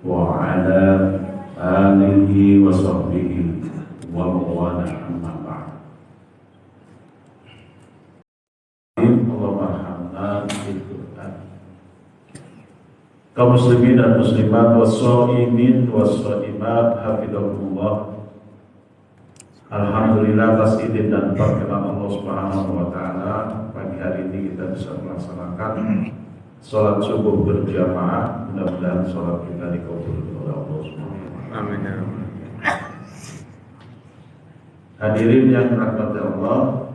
wa ala alihi wa sahbihi wa mawala amma ba'd. Allahumma bil Qur'an. Kaum muslimin dan muslimat wassaimin wassaimat hafizahumullah. Alhamdulillah atas izin dan perkenan Allah Subhanahu wa taala, pagi hari ini kita bisa melaksanakan sholat subuh berjamaah. Mudah-mudahan sholat kita dikabul oleh Allah Subhanahu wa taala. Amin ya rabbal alamin. Hadirin yang dirahmati Allah,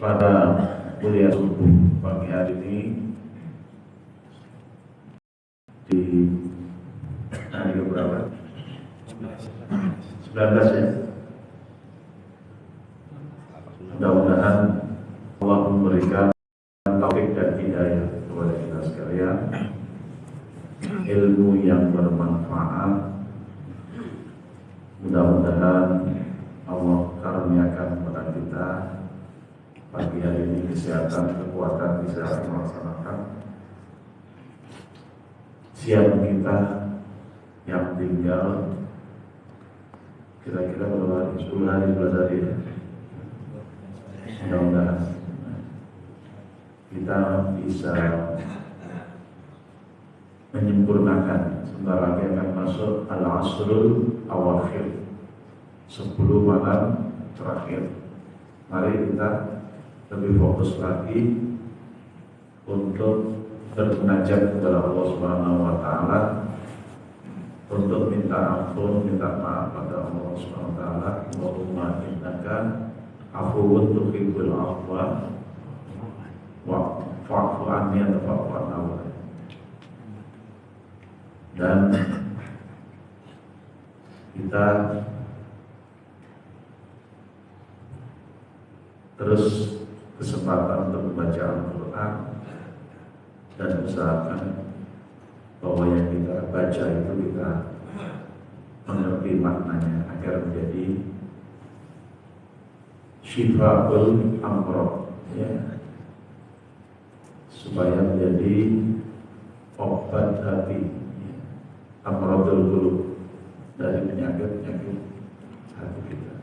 pada kuliah subuh pagi hari ini di hari keberapa? 19 ya. Mudah-mudahan Allah memberikan taufik dan hidayah kepada kita sekalian, ilmu yang bermanfaat. Mudah-mudahan Allah karuniakan kepada kita pagi hari ini kesehatan, kekuatan bisa melaksanakan siang kita yang tinggal kira-kira berapa hari? 10 hari, 11 hari ya. Mudah-mudahan kita bisa menyempurnakan. Sebentar lagi akan masuk al-asrul awakhir, 10 malam terakhir. Mari kita lebih fokus lagi untuk bermunajat kepada Allah Subhanahu wa taala, untuk minta ampun, minta maaf pada Allah Subhanahu wa taala. Allahumma innaka afuwwun tuhibbul afwa wa'fu anni wa anna. Dan kita terus kesempatan untuk membaca Al-Quran dan usahakan bahwa yang kita baca itu kita mengerti maknanya agar menjadi syifaul amrod, ya, supaya menjadi obat hati, ya, amrodul qulub, dari penyakit-penyakit hati kita.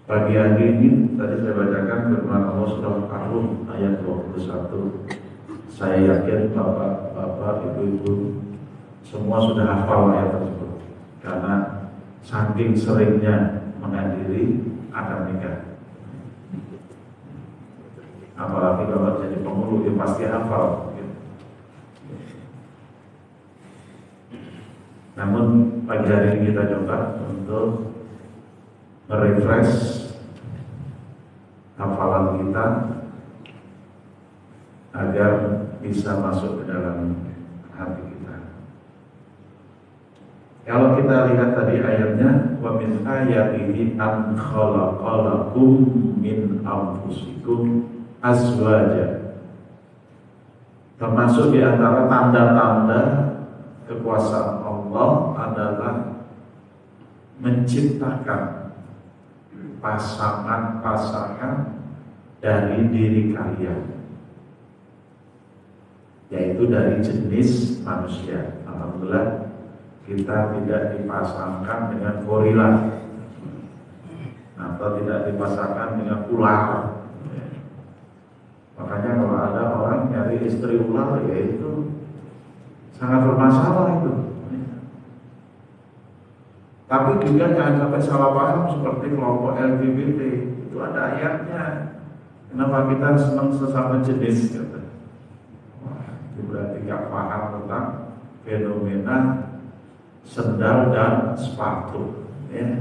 Pagi hari ini tadi saya bacakan firman Allah surah Ar-Rum ayat 21. Saya yakin bapak-bapak, ibu-ibu semua sudah hafal ayat tersebut karena saking seringnya menghadiri akad nikah. Apalagi kalau jadi pemuluh, ya pasti hafal. Namun pagi hari ini kita coba untuk merefresh hafalan kita agar bisa masuk ke dalam hati kita. Kalau kita lihat tadi ayatnya, wa min ayatihi an khalaqalakum min anfusikum azwaja. Termasuk di antara tanda-tanda kekuasaan Allah adalah menciptakan pasangan-pasangan dari diri kalian, yaitu dari jenis manusia. Alhamdulillah kita tidak dipasangkan dengan gorila atau tidak dipasangkan dengan ular. Makanya kalau ada orang nyari istri ular, ya itu sangat bermasalah itu. Tapi juga jangan sampai salah paham seperti kelompok LGBT, itu ada ayatnya. Kenapa kita senang sesama jenis? Gitu. Wah, itu berarti gak paham tentang fenomena sendal dan sepatu. Ya.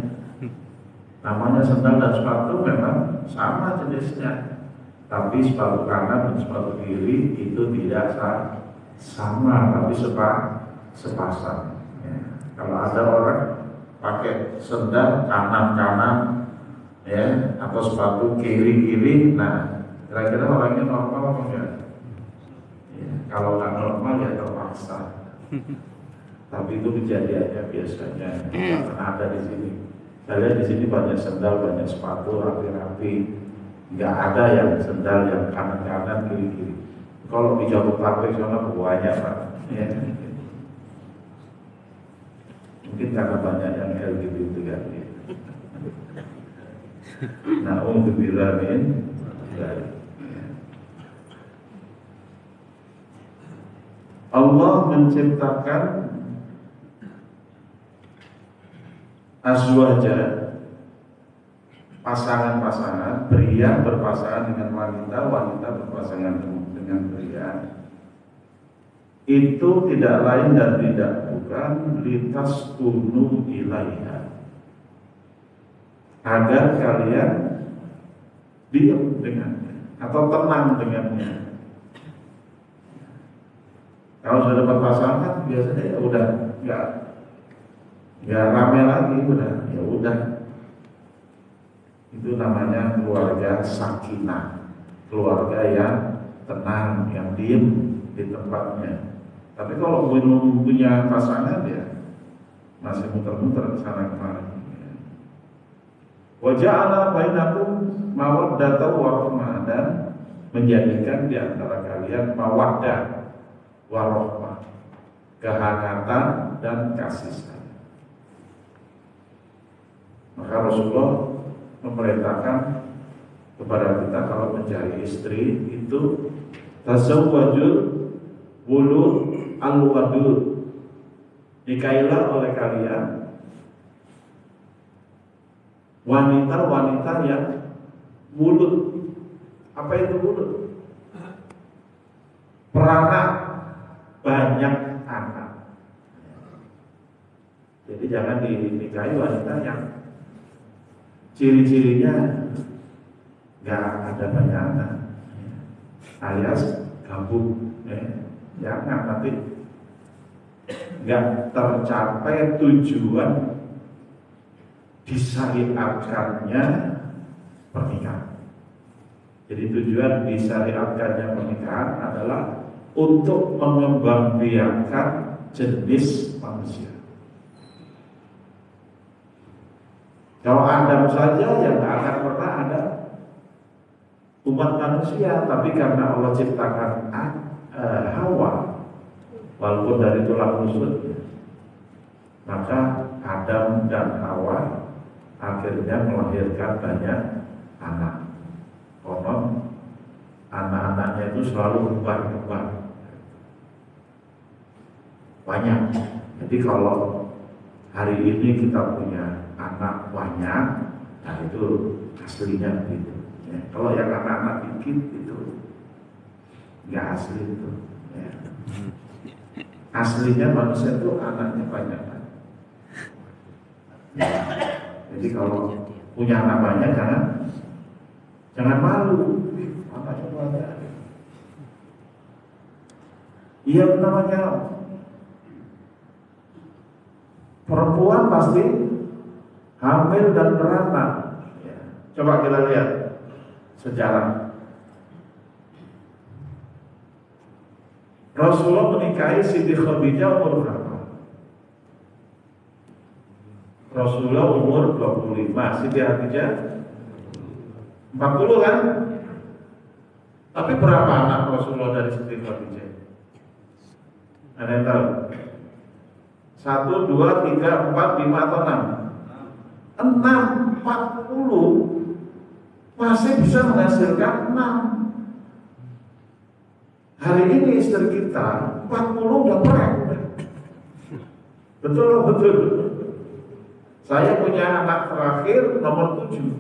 Namanya sendal dan sepatu memang sama jenisnya, tapi sepatu kanan dan sepatu kiri itu tidak sama, tapi sepasang. Ya. Kalau ada orang pakai sendal kanan-kanan, ya, atau sepatu kiri-kiri, nah kira-kira orangnya normal apa enggak? Ya, kalau nggak normal ya terpaksa. Tapi itu kejadiannya biasanya ada di sini. Saya lihat di sini banyak sendal, banyak sepatu rapi-rapi. Nggak ada yang sendal yang kanan-kanan, kiri-kiri. Kalau di Jabodetabek sana banyak Pak. Ya. Mungkin karena banyak yang LGBT kan. Na'udzubillah min dzalik. Allah menciptakan azwaja, pasangan-pasangan, pria berpasangan dengan wanita, wanita berpasangan dengan pria. Itu tidak lain dan tidak bukan litaskunu ilaiha, agar kalian diam dengannya atau tenang dengannya. Kalau sudah dapat pasangan biasanya ya udah nggak rame lagi, ya udah. Itu namanya keluarga sakinah, keluarga yang tenang, yang diem di tempatnya. Tapi kalau belum punya pasangan ya masih muter-muter ke sana kemari. Wa ja'ala bainakum mawaddatan wa rahmah, dan menjadikan di antara kalian mawaddah wa rahmah, kehangatan dan kasih sayang. Maka Rasulullah memerintahkan kepada kita kalau mencari istri itu tazawwajul wulud al-wadud, nikailah oleh kalian wanita-wanita yang wulud. Apa itu wulud? Peranak, banyak anak. Jadi jangan dinikahi wanita yang ciri-cirinya nggak ada banyak anak, alias gabung. Jangan, nanti nggak tercapai tujuan disyariatkannya pernikahan. Jadi tujuan disyariatkannya pernikahan adalah untuk mengembangbiakkan jenis manusia. Kalau Adam saja yang nggak akan pernah ada umat manusia, tapi karena Allah ciptakan Hawa, walaupun dari tulang rusuk, maka Adam dan Hawa akhirnya melahirkan banyak anak. Konon anak-anaknya itu selalu kembar-kembar, banyak. Jadi kalau hari ini kita punya anak banyak, nah itu aslinya begitu. Ya, kalau yang anak-anak dikit itu nggak asli itu. Ya. Aslinya manusia itu anaknya banyak. Ya. Jadi kalau punya anak banyak jangan malu. Anaknya banyak. Iya, namanya perempuan pasti hamil dan beranak. Ya. Coba kita lihat sejarah. Rasulullah menikahi Siti Khadijah umur berapa? Rasulullah umur 25, Siti Khadijah 40 kan? Tapi berapa anak Rasulullah dari Siti Khadijah? Ada yang tahu? 1, 2, 3, 4, 5 atau 6? 6, 40 masih bisa menghasilkan 6. Hari ini istri kita 40 udah perek. Betul. Saya punya anak terakhir nomor 7.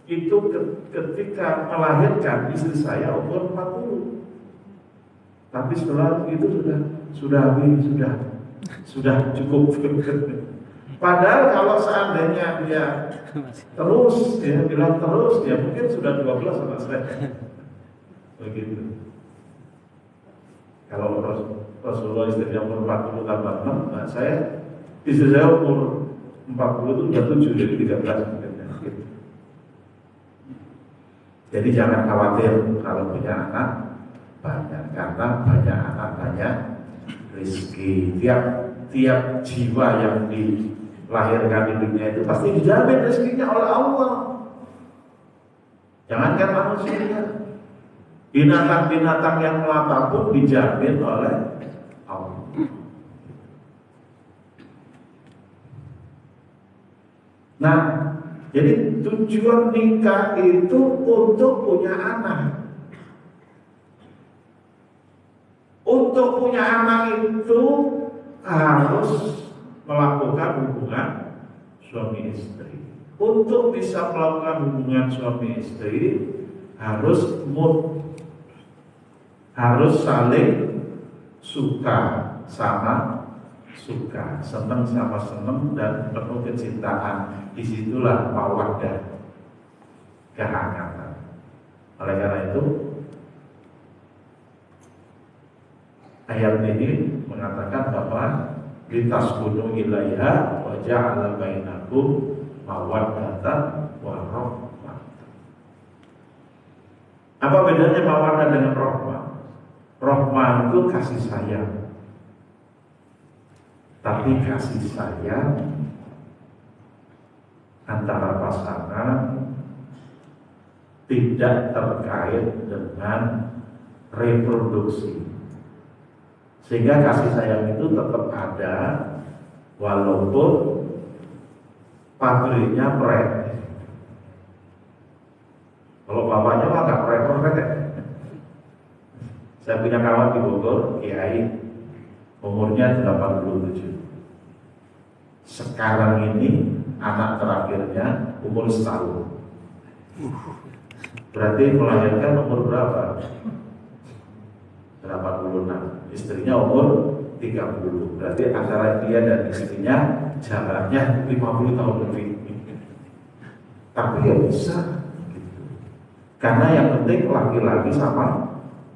Itu ketika melahirkan istri saya umur 40. Tapi setelah itu sudah cukup. Padahal kalau seandainya dia terus, dia bilang terus, dia mungkin sudah 12 sama saya. Begitu. Kalau Rasulullah istrinya umur 40 tambah 6, nah istri saya umur 40 itu udah 7, jadi 13 mungkin. Gitu. Jadi jangan khawatir kalau punya anak banyak, karena banyak anak banyak rezeki. Tiap jiwa yang dilahirkan di dunia itu pasti dijamin rezekinya oleh Allah. Jangankan manusia, Binatang-binatang yang melata pun dijamin oleh Allah. Nah, jadi tujuan nikah itu untuk punya anak. Untuk punya anak itu harus melakukan hubungan suami istri. Untuk bisa melakukan hubungan suami istri harus harus saling suka sama suka, senang sama senang, dan penuh kecintaan. Disitulah mawaddah, kehangatan. Oleh karena itu ayat ini mengatakan bahwa litaskunu ilaiha wa ja'ala bainakum mawaddatan wa rahmah. Apa bedanya mawaddah dengan rahmah? Rahmah itu kasih sayang, tapi kasih sayang antara pasangan tidak terkait dengan reproduksi, sehingga kasih sayang itu tetap ada walaupun pabriknya pret. Kalau bapaknya mah nggak pret. Saya punya kawan di Bogor, Kiai, umurnya 87. Sekarang ini anak terakhirnya umur setahun. Berarti melahirkan umur berapa? 86. Istrinya umur 30. Berarti antara dia dan istrinya jaraknya 50 tahun lebih. Tapi ya bisa gitu. Karena yang penting laki-laki sama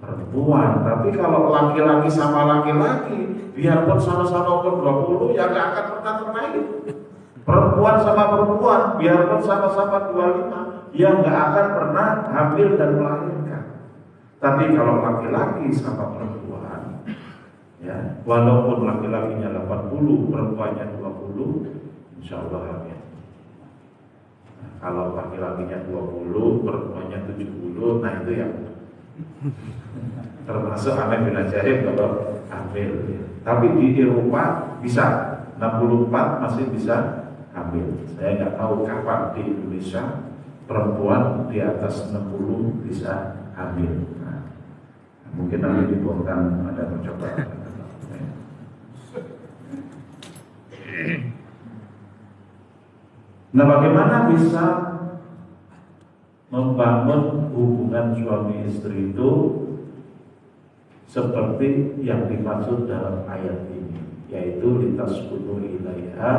perempuan. Tapi kalau laki-laki sama laki-laki, biarpun sama-sama umur 20, ya gak akan pernah terkait. Perempuan sama perempuan, biarpun sama-sama 25, ya gak akan pernah hamil dan melahirkan. Tapi kalau laki-laki sama perempuan, ya, walaupun laki-lakinya 80, perempuannya 20, insya Allah hamil. Nah, kalau laki-lakinya 20, perempuannya 70, nah itu yang termasuk Amin bin Ajaib kalau hamil. Tapi di Eropa bisa 64 masih bisa hamil. Saya nggak tahu kapan di Indonesia perempuan di atas 60 bisa hamil. Nah, mungkin nanti dibuatkan ada percobaan. Nah, bagaimana bisa membangun hubungan suami istri itu seperti yang dimaksud dalam ayat ini, yaitu litaskunu ilaiha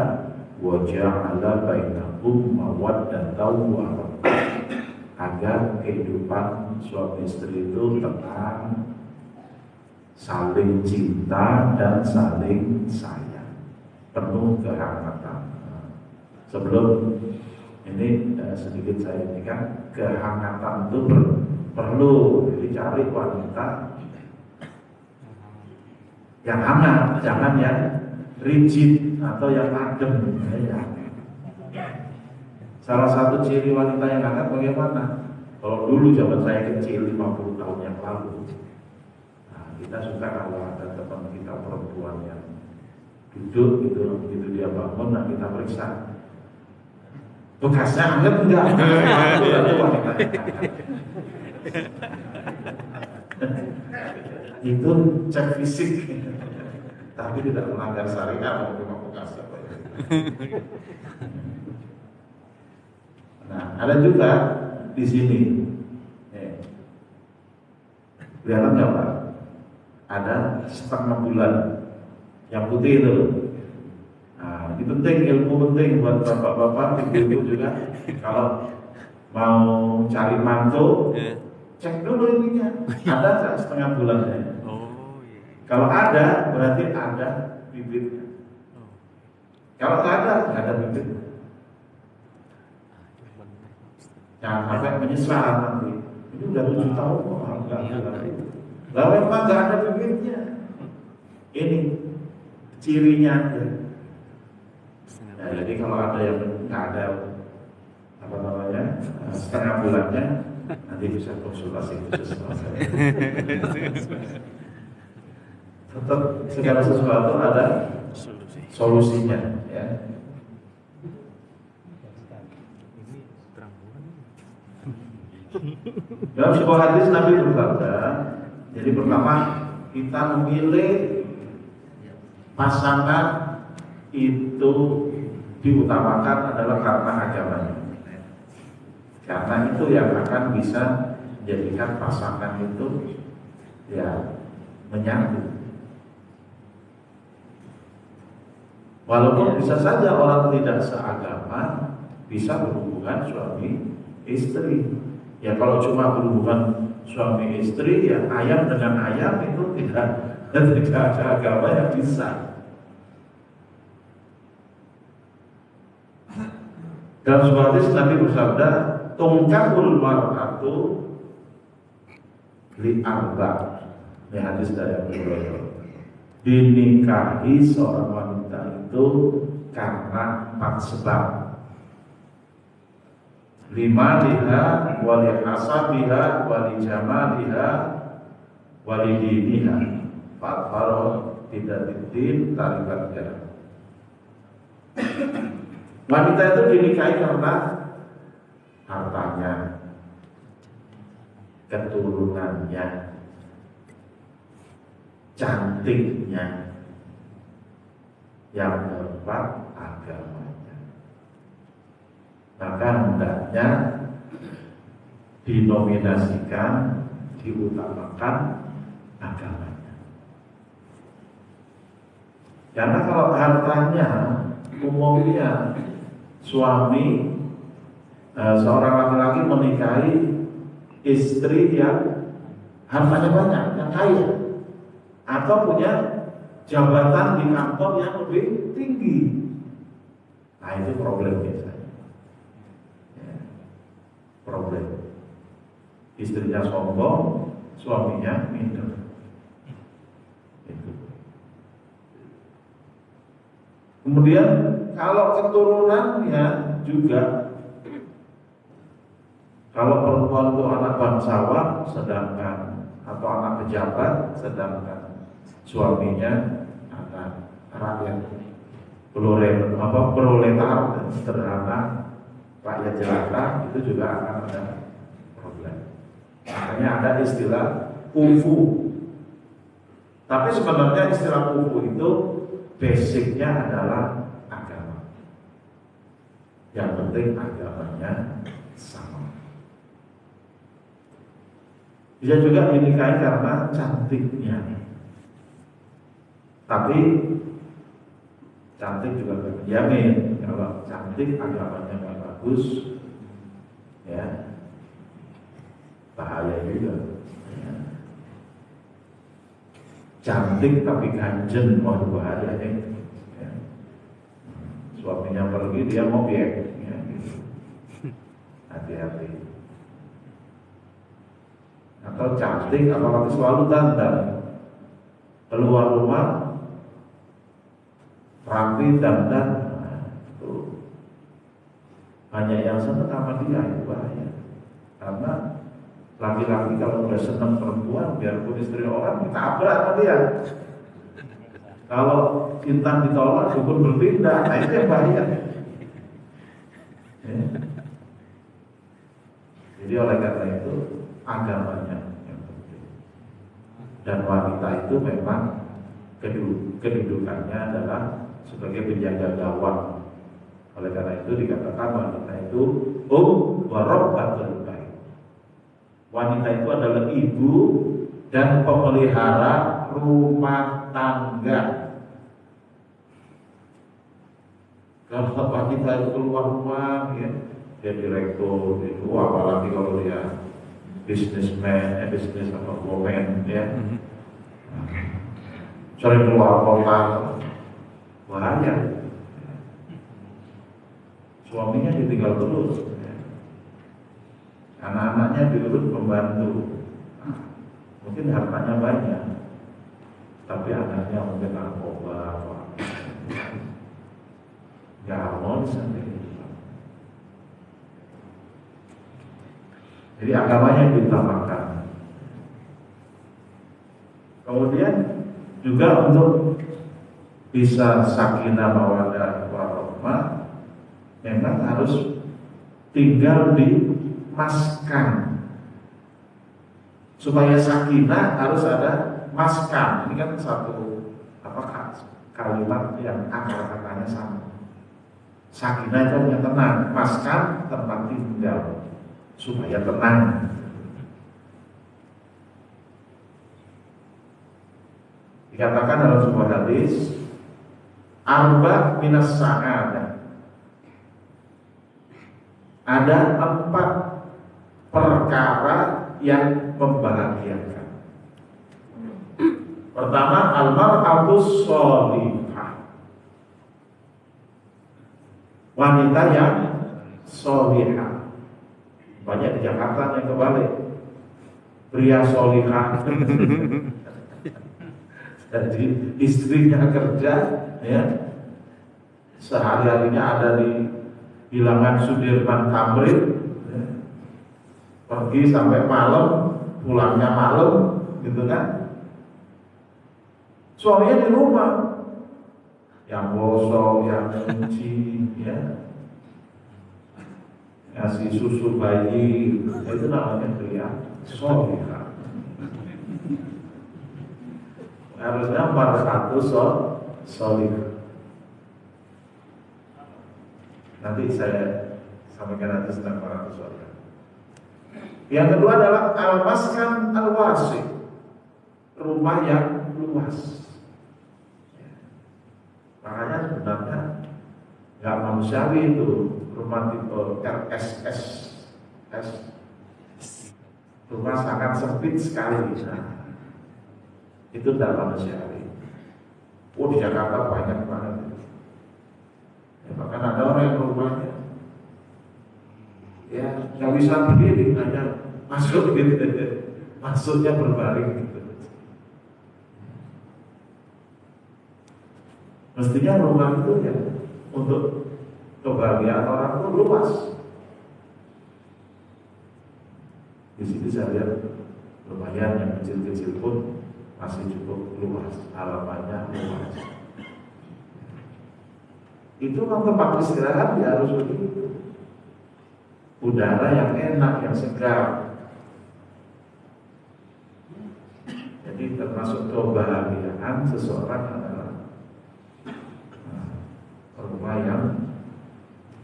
wa ja'ala bainakum mawaddatan wa rahmah, agar kehidupan suami istri itu tenang, saling cinta dan saling sayang, penuh kehangatan. Sebelum ini sedikit saya ini kan, kehangatan itu perlu dicari wanita yang hangat, jangan yang rigid atau yang adem. Ya. Salah satu ciri wanita yang hangat bagaimana? Kalau dulu zaman saya kecil 50 tahun yang lalu, nah, kita suka kalau ada teman kita perempuan yang duduk gitu, begitu dia bangun, nah kita periksa bekasnya hangat enggak? Itu wanita yang hangat. Itu cek fisik, tapi tidak melanggar syariat untuk bekasnya. Nah, ada juga di sini, kelihatan nggak Pak? Ada setengah bulan yang putih itu. Nah, ini penting, ilmu penting buat bapak-bapak, ibu-ibu juga. Kalau mau cari mantu, cek dulu ininya, ada nggak setengah bulannya? Kalau ada, berarti ada bibitnya. Kalau nggak ada bibitnya. Jangan sampai menyesal nanti. Ini udah 7 tahun kok enggak ada. Lah memang nggak ada bibitnya. Ini cirinya aja. Nah, jadi kalau ada yang nggak ada apa namanya setengah bulannya, Nanti bisa konsultasi khusus sama saya. Tetap segala sesuatu ada solusinya, ya. Dalam sebuah hadis Nabi bersabda, jadi pertama kita memilih pasangan itu diutamakan adalah karena agamanya. Karena itu yang akan bisa menjadikan pasangan itu ya menyatu. Walaupun bisa saja orang tidak seagama bisa berhubungan suami istri. Ya kalau cuma berhubungan suami istri ya ayam dengan ayam itu tidak ada agama yang bisa. Dalam sebuah hadis Nabi bersabda, tungkahul mar'atu li arba. Ini hadis dari Abu Hurairah. Dinikahi seorang wanita itu karena 4 sebab. Lima liha, wali hasabiha, wali jamaliha, wali diniha. Fatfaro tidak ditin tarikat jarak. Wanita itu dinikahi karena hartanya, keturunannya, cantiknya, yang keempat agamanya. Maka hendaknya dinominasikan, diutamakan agamanya. Karena kalau hartanya umumnya suami seorang laki-laki menikahi istri yang hartanya banyak, yang kaya, atau punya jabatan di kantor yang lebih tinggi. Nah itu problem biasanya. Ya, problem. Istrinya sombong, suaminya minder. Itu. Kemudian kalau keturunannya juga, kalau perempuan itu anak bangsawan, sedangkan atau anak pejabat, sedangkan suaminya anak rakyat proletar sederhana, rakyat jelata, itu juga akan ada problem. Makanya ada istilah kufu. Tapi sebenarnya istilah kufu itu basicnya adalah agama. Yang penting agamanya sama. Bisa juga dinikahi karena cantiknya. Tapi cantik juga tidak menjamin. Kalau cantik agamanya nggak bagus, ya bahaya juga. Ya. Cantik tapi ganjen, waduh bahaya ya. Suaminya pergi, dia ngobek, ya. Hati-hati. Atau cantik apalagi selalu dandan, keluar rumah rapi dandan, nah, itu banyak yang senang sama dia, itu bahaya. Karena laki-laki kalau udah senang perempuan, biarpun istri orang ditabrak sama dia. Kalau cinta ditolak, syukur berpindah, nah itu yang bahaya. Ya. Jadi oleh karena itu agamanya yang penting. Dan wanita itu memang kedudukannya adalah sebagai penjaga gawang. Oleh karena itu dikatakan wanita itu wa rabbatul bait. Wanita itu adalah ibu dan pemelihara rumah tangga. Kalau wanita itu keluar rumah, ya, dia direktur, itu apalagi kalau dia bisnisman, bisnis atau woman, ya, sering keluar kota, bahaya. Suaminya ditinggal terus, ya. Anak-anaknya diurut pembantu, mungkin hartanya banyak, tapi anaknya mungkin narkoba, nggak harmonis nanti. Jadi agamanya diutamakan. Kemudian juga untuk bisa sakinah mawaddah warahmah memang harus tinggal di maskan. Supaya sakinah harus ada maskan. Ini kan satu kalimat yang akar katanya sama. Sakinah itu yang tenang, maskan tempat tinggal supaya tenang. Dikatakan dalam sebuah hadis, arba minas sa'adah. Ada 4 perkara yang membahagiakan. Pertama, al-mar'atus sholihah. Wanita yang sholihah. Banyak di Jakarta yang kebalik. Pria sholihah. Jadi istrinya kerja, ya, sehari-harinya ada di bilangan Sudirman Tamrin, ya, pergi sampai malam, pulangnya malam, gitu kan? Suaminya di rumah, yang gosok, yang nyuci, ya, ngasih susu bayi, itu namanya pria sholihah. Harusnya 400 sholihah. Nanti saya sampaikan nanti tentang 400 sholihah. Yang kedua adalah al-maskan al-wasi, rumah yang luas. Makanya sebenarnya nggak manusiawi itu rumah tipe RSS, rumah sangat sempit sekali. Itu tidak manusiawi. Di Jakarta banyak banget. Ya, bahkan ada orang yang rumahnya ya nggak bisa berdiri, hanya masuk gitu, masuknya berbaring gitu. Mestinya rumah itu ya untuk kebahagiaan orang itu luas. Di sini saya lihat lumayan yang kecil-kecil pun masih cukup luas, halamannya luas. Itu kan tempat istirahat ya harus begitu. Udara yang enak, yang segar. Jadi termasuk kebahagiaan seseorang adalah rumah yang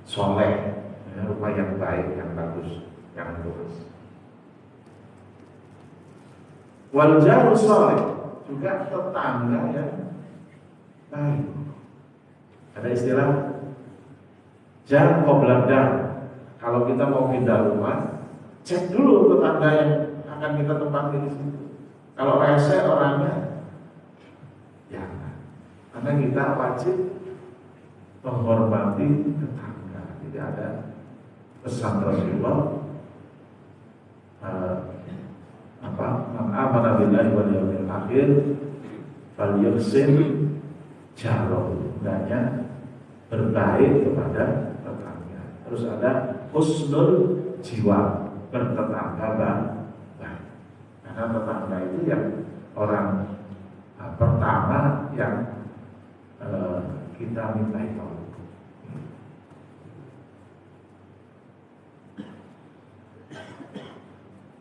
soleh, rumah yang baik, yang bagus, yang luas. Wal jaru soleh, juga tetangga yang baik. Ada istilah jar qabla dar. Kalau kita mau pindah rumah, cek dulu tetangga yang akan kita tempati di situ. Kalau rese orangnya, ya, karena kita wajib menghormati tetangga. Tidak ada pesan Rasulullah man amana billahi wal yawmil akhir falyuhsin jarahu, hendaknya berbaik kepada tetangga. Terus ada husnul jiwa, bertetangga baik. Karena tetangga itu yang orang pertama yang kita minta tolong.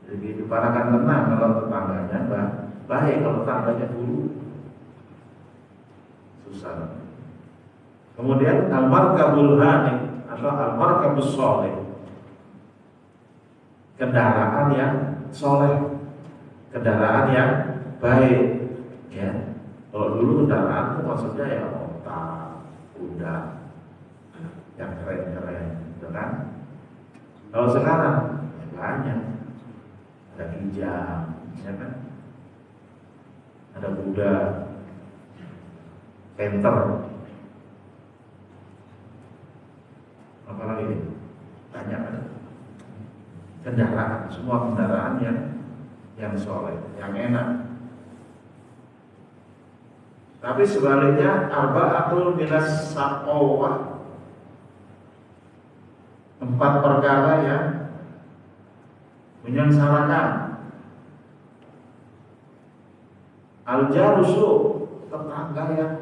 Jadi kehidupan akan tenang kalau tetangganya baik. Kalau tetangganya buruk, susah. Kemudian al-markabul hani atau al-markabus sholeh, kendaraan yang soleh, kendaraan yang baik. Ya, kalau dulu kendaraan itu maksudnya ya onta, kuda, yang keren-keren, gitu kan? Kalau sekarang ya banyak. Ada kijang, ya kan? Ada kuda, penter, apa lagi? Banyak kan? Kendaraan, semua kendaraan yang soleh, yang enak. Tapi sebaliknya arba'atul minas saqawah, 4 perkara yang menyengsarakan. Al-jarusu, tetangga yang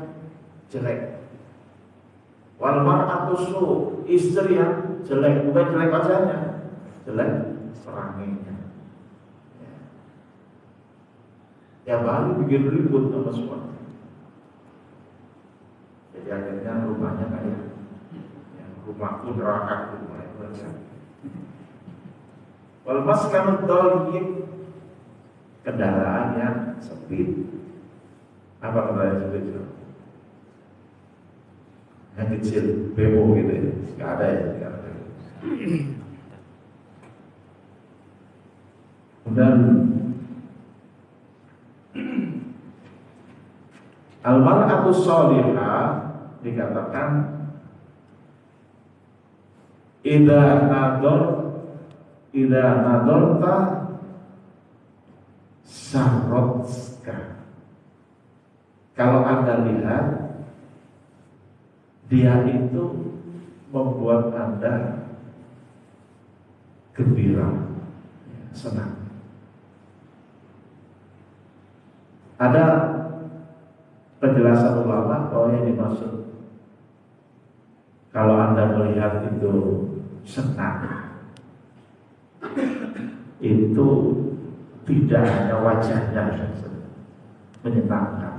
jelek. Wal mar'atu su, istri yang jelek, bukan jelek wajahnya, jelek peranginya. Ya baru bikin ribut sama suami. Jadi akhirnya rumahnya kayak rumahku neraka rumah itu aja. Wal maskanu dhayyik, kendaraan yang sempit. Apa kendaraan sempit? Yang kecil, bemo gitu ya. Nggak ada ya, nggak ada. Kemudian al-mar'atu sholihah dikatakan idza nadorta sarotska. Kalau Anda lihat, dia itu membuat Anda gembira, senang. Ada penjelasan ulama bahwa yang dimaksud kalau Anda melihat itu senang, itu tidak hanya wajahnya menyenangkan,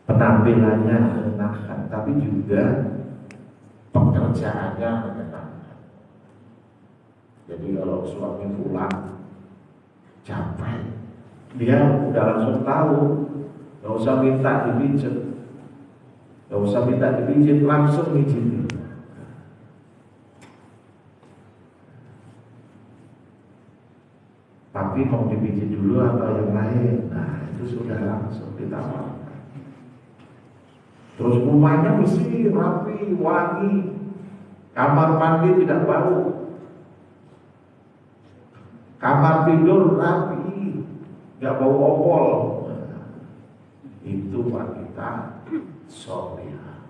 penampilannya menyenangkan, tapi juga pekerjaannya menyenangkan. Jadi kalau suami pulang capek, dia udah langsung tahu, gak usah minta dipijit, langsung mijit. Tapi mau dipijit dulu atau yang lain, nah itu sudah langsung ditawarkan. Terus rumahnya mesti rapi, wangi, kamar mandi tidak bau, kamar tidur rapi, nggak bau opol. Nah, itu wanita solihah.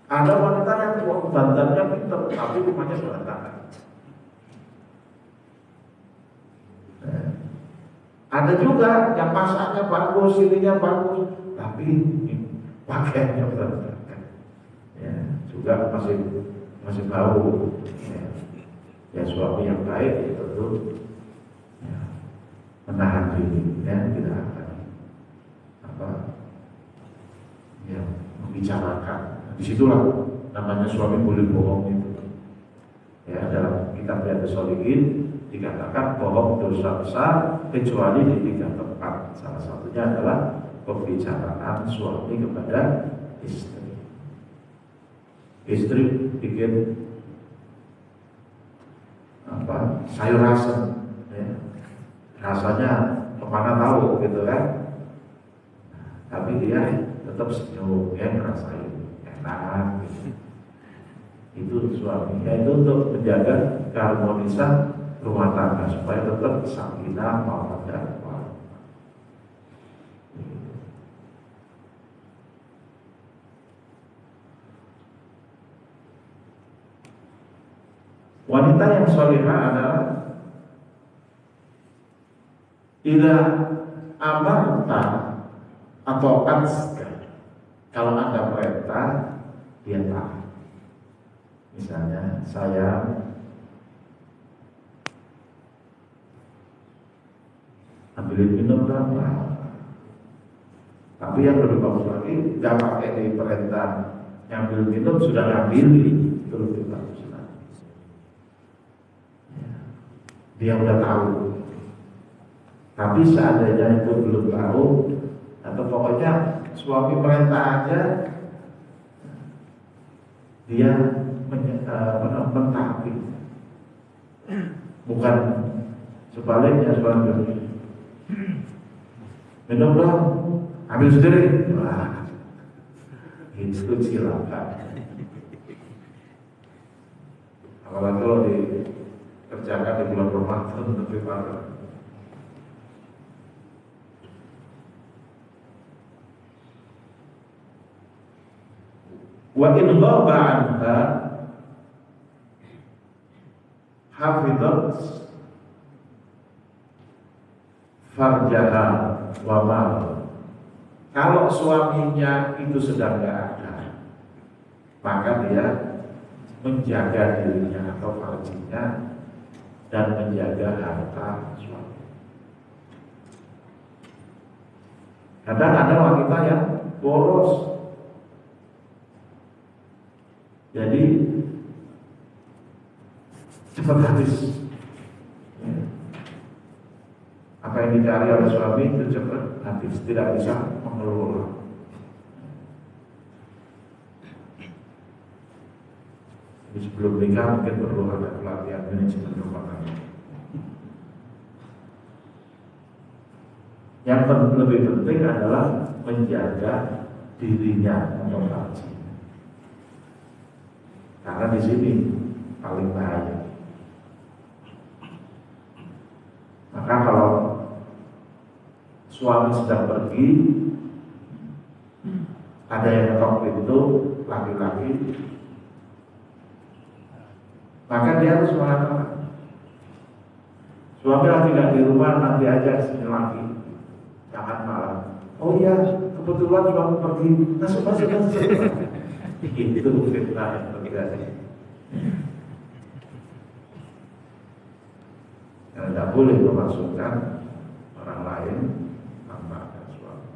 Ada wanita yang dandannya pintar, tapi rumahnya berantakan. Ada juga yang pasarnya bagus, ininya bagus, tapi pakaiannya berantakan. Ya, juga masih bau. Ya, suami yang baik itu ya, menahan diri, ya, tidak akan ya, membicarakan. Disitulah namanya suami boleh bohong itu. Ya, dalam kitab Riyadhus Shalihin dikatakan bohong dosa besar kecuali di 3 tempat. Salah satunya adalah pembicaraan suami kepada istri. Istri bikin sayur asem, ya. Rasanya kemana tahu gitu kan, tapi dia tetap senyum, ya, ngerasain enak gitu. Itu suaminya itu untuk menjaga keharmonisan rumah tangga supaya tetap sakinah mawaddah warahmah. Wanita yang sholihah adalah idza amarta atau atska. Kalau Anda perintah, dia taat. Misalnya saya ambilin minum berapa, tapi yang lebih bagus lagi nggak pakai di perintah, ngambil minum sudah ngambilin, itu lebih bagus lagi. Dia udah tahu. Tapi seandainya itu belum tahu, atau pokoknya suami perintah aja, dia mentaati. Bukan sebaliknya, suami minum dong, ambil sendiri. Wah, itu silakan. Apalagi kalau dikerjakan di bulan Ramadan lebih parah. Wa in ghaba anha, hafidhat farjaha wa mal. Kalau suaminya itu sedang nggak ada, maka dia menjaga dirinya atau farjinya dan menjaga harta suami. Kadang ada wanita yang boros, jadi cepat habis. Apa yang dicari oleh suami itu cepat habis, tidak bisa mengelola. Jadi sebelum nikah mungkin perlu ada pelatihan manajemen rumah tangga. Yang lebih penting adalah menjaga dirinya atau farji. Karena di sini paling bahaya. Maka kalau suami sedang pergi, ada yang ngetok pintu laki-laki, maka dia harus mengatakan, suami lagi nggak di rumah, nanti aja sini lagi, jangan malam. Oh iya, kebetulan suami pergi, masuk. Itu fitnah yang terjadi. Karena tidak boleh memasukkan orang lain tanpa ada suami.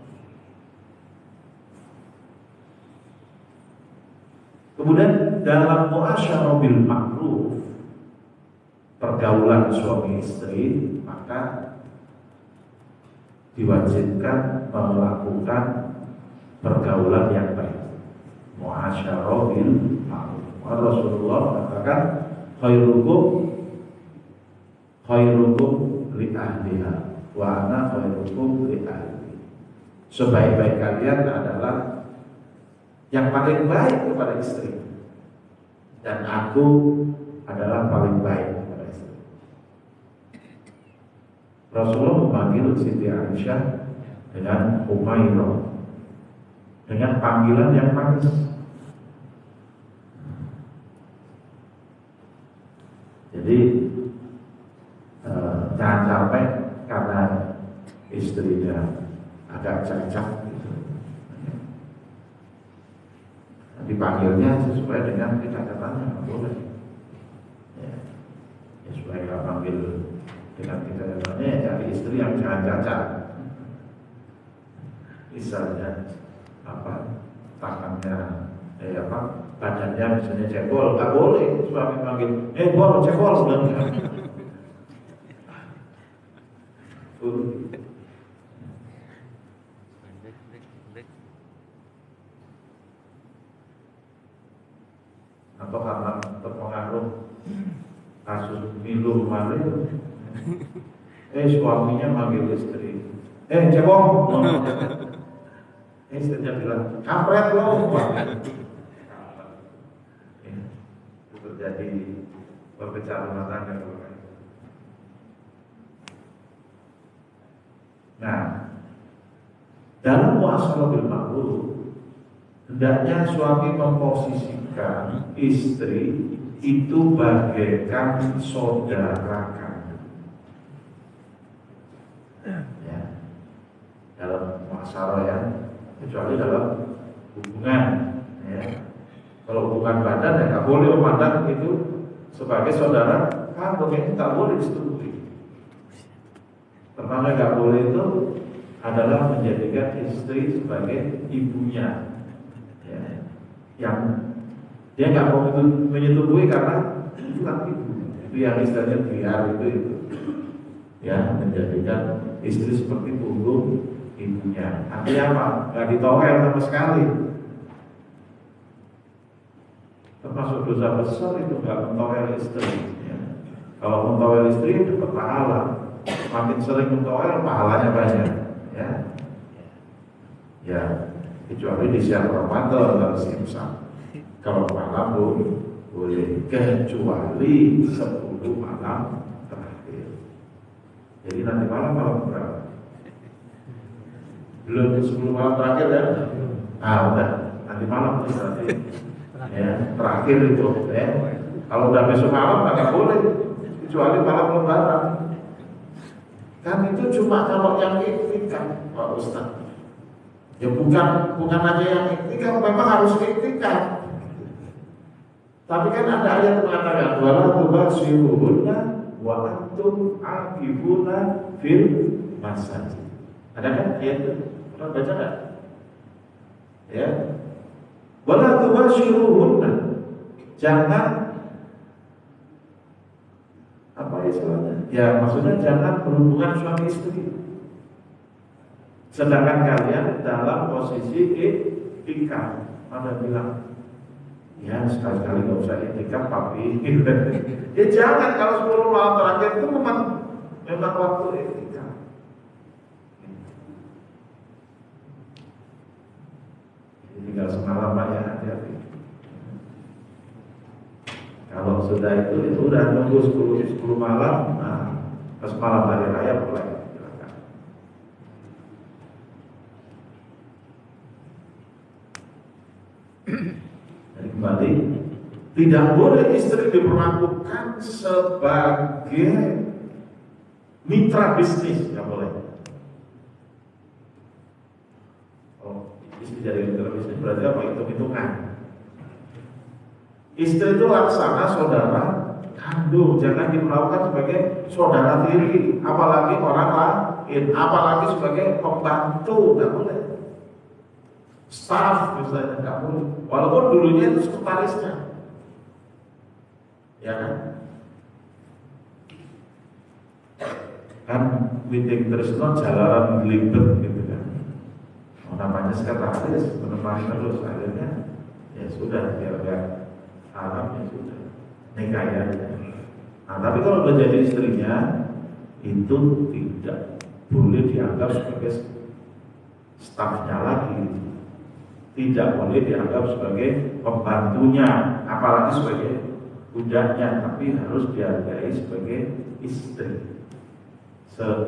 Kemudian dalam muasyarah bil ma'ruf, pergaulan suami istri, maka diwajibkan melakukan pergaulan yang baik. Muasyarah bil ma'ruf. Rasulullah mengatakan khairukum li ahliha wa ana khairukum li ahli. Sebaik-baik kalian adalah yang paling baik kepada istri, dan aku adalah paling baik kepada istri. Rasulullah memanggil Siti Aisyah dengan Umairah, dengan panggilan yang manis. Jadi jangan sampai karena istrinya agak cacat gitu, dipanggilnya sesuai dengan kecacatannya, nggak boleh. Ya, supaya nggak panggil dengan kecacatannya, ya cari istri yang jangan cacat. Misalnya tangannya, badannya misalnya cebol, nggak boleh suami panggil, bol, cebol, enggak. Atau karena terpengaruh kasus Milu kemarin, suaminya manggil istri, cebong, istrinya bilang, kampret lo. Itu terjadi perpecahan rumah tangga. Nah, dalam muasyarah bil ma'ruf, hendaknya suami memposisikan istri itu bagaikan saudara kandung. Ya, dalam muasyarah ya, kecuali dalam hubungan. Ya. Kalau hubungan badan ya nggak boleh memandang itu sebagai saudara kandung, itu tak boleh disetujui. Pertama nggak boleh itu adalah menjadikan istri sebagai ibunya, ya. Yang dia nggak mau menyetujui karena itu kan ibu, itu yang istilahnya biar itu, ya, menjadikan istri seperti punggung ibunya. Artinya apa? Nggak ditowel sama sekali. Termasuk dosa besar itu nggak mentowel istri. Ya. Kalau mentowel istri dapat pahala. Makin sering mentowel pahalanya banyak, ya. Ya, kecuali di siang Ramadan harus imsak. Kalau malam boleh, kecuali 10 malam terakhir. Jadi nanti malam berapa? Belum 10 malam terakhir ya? Udah nanti malam berarti. Ya, terakhir itu. Ya. Kalau udah besok malam nggak boleh. kecuali malam lebaran. Kan itu cuma kalau yang iktikaf, Pak Ustaz. Ya bukan aja yang iktikaf, memang harus iktikaf. Tapi kan ada ayat mengatakan wala tubashiruhunna wa antum aqifuna fil masajid. Ada kan ayat itu? Pernah baca enggak? Ya. Wala tubashiruhunna. Jangan apa istilahnya? Ya maksudnya jangan berhubungan suami istri. Sedangkan kalian dalam posisi iktikaf. Ada bilang ya sekali-kali nggak usah iktikaf papi. Ya jangan, kalau 10 malam terakhir itu memang waktu iktikaf. Tinggal semalam aja hati-hati. Kalau sudah itu udah nunggu 10 malam, nah pas malam hari raya mulai. Jadi kembali, tidak boleh istri diperlakukan sebagai mitra bisnis, nggak boleh. Oh, istri jadi mitra bisnis berarti apa? Hitung-hitungan. Istri itu laksana saudara kandung, jangan diperlakukan sebagai saudara tiri, apalagi orang lain, apalagi sebagai pembantu, nggak boleh. Staff misalnya nggak boleh, walaupun dulunya itu sekretarisnya, ya kan meeting terus jalanan belibet gitu kan, namanya sekretaris menemani terus, akhirnya ya sudah biar Arab ya sudah nikah ya. Nah tapi kalau udah jadi istrinya itu tidak boleh dianggap sebagai stafnya lagi, tidak boleh dianggap sebagai pembantunya, apalagi sebagai budaknya, tapi harus dihargai sebagai istri,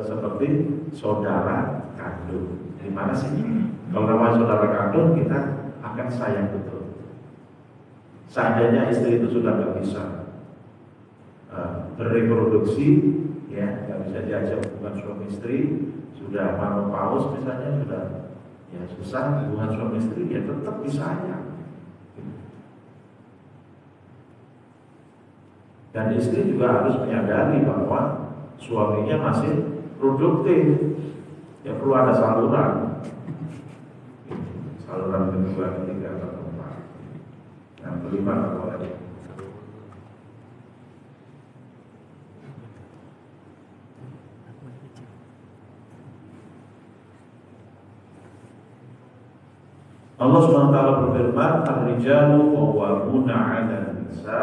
seperti saudara kandung. Di mana sih? Kalau namanya saudara kandung kita akan sayang betul. Seandainya istri itu sudah nggak bisa bereproduksi, ya nggak bisa diajak hubungan suami istri, sudah menopause misalnya, sudah ya susah hubungan suami istri, ya tetap disayang. Dan istri juga harus menyadari bahwa suaminya masih produktif, ya perlu ada saluran kedua, ketiga, keempat, yang kelima kalau ada. Allah SWT berfirman, "Ar-rijalu qawwamuna 'ala an-nisa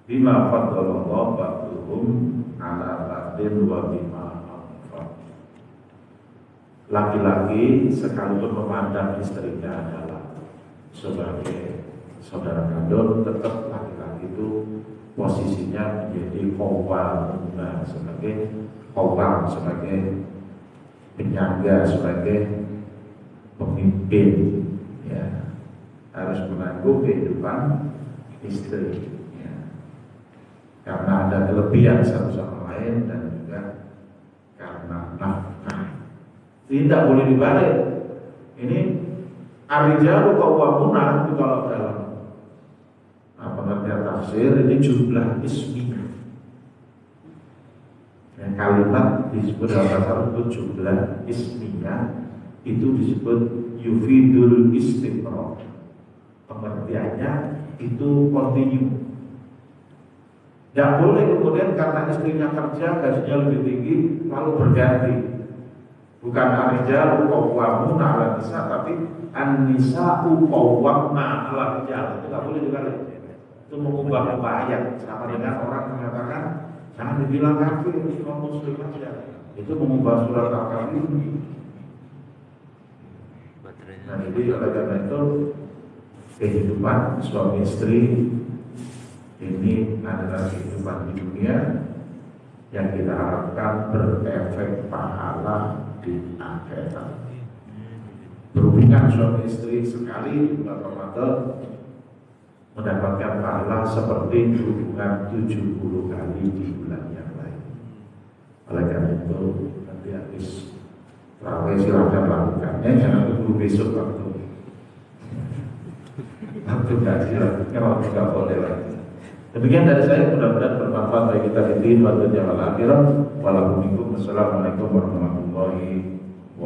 bima faddalallahu ba'dahum 'ala ba'din wa bima anfaqu." Laki-laki sekalipun memandang istrinya adalah sebagai saudara kandung, tetap laki-laki itu posisinya menjadi qawwamuna, sebagai qawwam, sebagai penyangga, sebagai pemimpin, ya harus menanggung kehidupan istri, ya. Karena ada kelebihan satu sama lain dan juga karena nafkah. Tidak boleh dibalik. Ini ar-rijalu qawwamuna itu kalau dalam pengertian tafsir ini jumlah ismiyah. Yang kalimat disebut dalam bahasa itu jumlah ismiyah, itu disebut yufidul istimrar. Pengertiannya itu kontinu. Tidak boleh kemudian karena istrinya kerja gajinya lebih tinggi lalu berganti. Bukan ar-rijalu qawwamuna 'ala nisa, tapi an-nisa'u qawwamna 'ala rijal. Itu tidak boleh dibalik. Itu mengubah ayat, sama dengan orang mengatakan jangan dibilang kafir, cuma muslim aja. Itu mengubah surat Al-Kafir. Nah jadi oleh karena itu kehidupan suami istri ini adalah kehidupan di dunia yang kita harapkan berefek pahala di akhirat. Berhubungan suami istri sekali di bulan Ramadan mendapatkan pahala seperti hubungan 70 kali di bulan yang lain. Oleh karena itu nanti habis terawih silahkan lakukannya, jangan tunggu besok waktu ngaji lakukan waktu nggak boleh lagi. Demikian dari saya, mudah-mudahan bermanfaat bagi kita di dunia wal akhirah. Wassalamualaikum warahmatullahi